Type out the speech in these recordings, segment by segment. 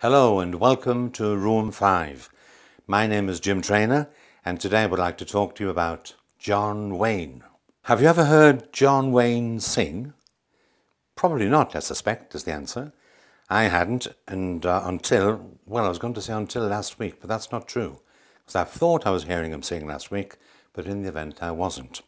Hello and welcome to Room 5. My name is Jim Trainer and today I would like to talk to you about John Wayne. Have you ever heard John Wayne sing? Probably not, I suspect, is the answer. I hadn't until last week, but that's not true. Because I thought I was hearing him sing last week, but in the event I wasn't.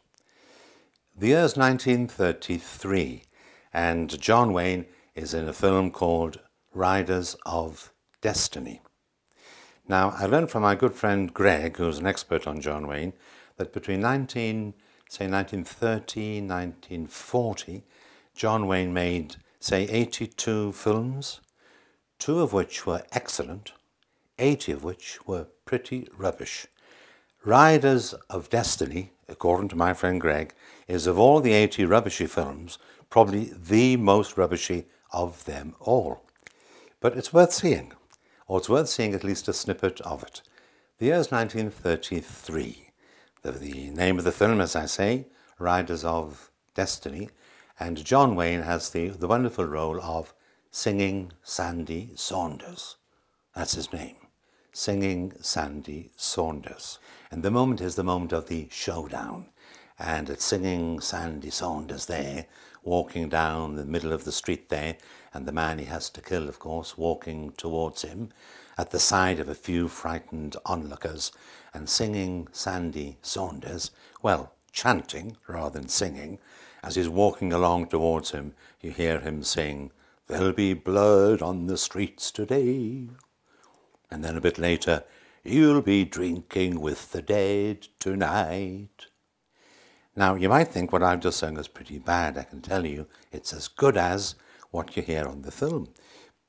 The year's 1933 and John Wayne is in a film called Riders of Destiny. Now, I learned from my good friend Greg, who's an expert on John Wayne, that between 1930, 1940, John Wayne made, 82 films, 2 of which were excellent, 80 of which were pretty rubbish. Riders of Destiny, according to my friend Greg, is of all the 80 rubbishy films, probably the most rubbishy of them all. But it's worth seeing, or it's worth seeing at least a snippet of it. The year is 1933. The name of the film, as I say, Riders of Destiny, and John Wayne has the wonderful role of Singing Sandy Saunders. That's his name, Singing Sandy Saunders. And the moment is the moment of the showdown, and it's Singing Sandy Saunders there, walking down the middle of the street there, and the man he has to kill, of course, walking towards him at the side of a few frightened onlookers, and Singing Sandy Saunders, well, chanting rather than singing. As he's walking along towards him, you hear him sing, "There'll be blood on the streets today." And then a bit later, "You'll be drinking with the dead tonight." Now, you might think what I've just sung is pretty bad. I can tell you it's as good as what you hear on the film.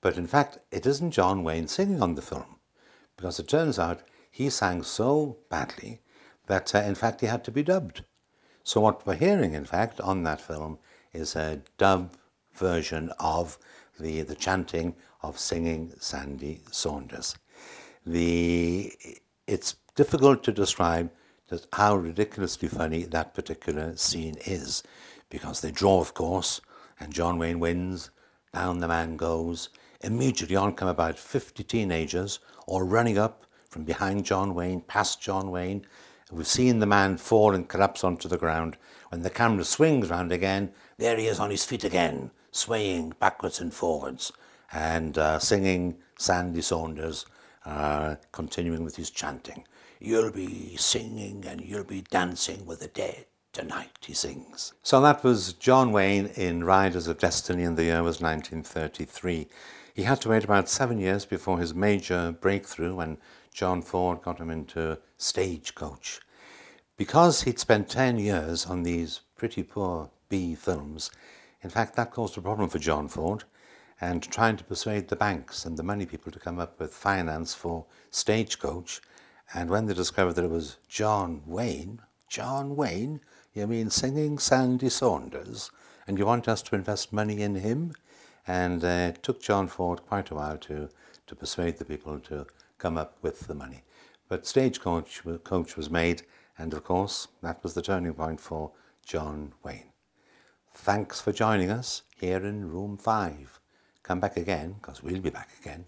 But in fact, it isn't John Wayne singing on the film, because it turns out he sang so badly that, in fact, he had to be dubbed. So what we're hearing, in fact, on that film is a dub version of the chanting of Singing Sandy Saunders. It's difficult to describe just how ridiculously funny that particular scene is, because they draw, of course, and John Wayne wins, down the man goes. Immediately on come about 50 teenagers, all running up from behind John Wayne, past John Wayne. We've seen the man fall and collapse onto the ground. When the camera swings round again, there he is on his feet again, swaying backwards and forwards, and singing Sandy Saunders, continuing with his chanting. "You'll be singing and you'll be dancing with the dead tonight," he sings. So that was John Wayne in Riders of Destiny, and the year was 1933. He had to wait about 7 years before his major breakthrough when John Ford got him into Stagecoach. Because he'd spent 10 years on these pretty poor B films, in fact that caused a problem for John Ford, and trying to persuade the banks and the money people to come up with finance for Stagecoach. And when they discovered that it was John Wayne, you mean Singing Sandy Saunders, and you want us to invest money in him? And it took John Ford quite a while to persuade the people to come up with the money. But Stagecoach was made, and of course that was the turning point for John Wayne. Thanks for joining us here in Room 5. Come back again, because we'll be back again.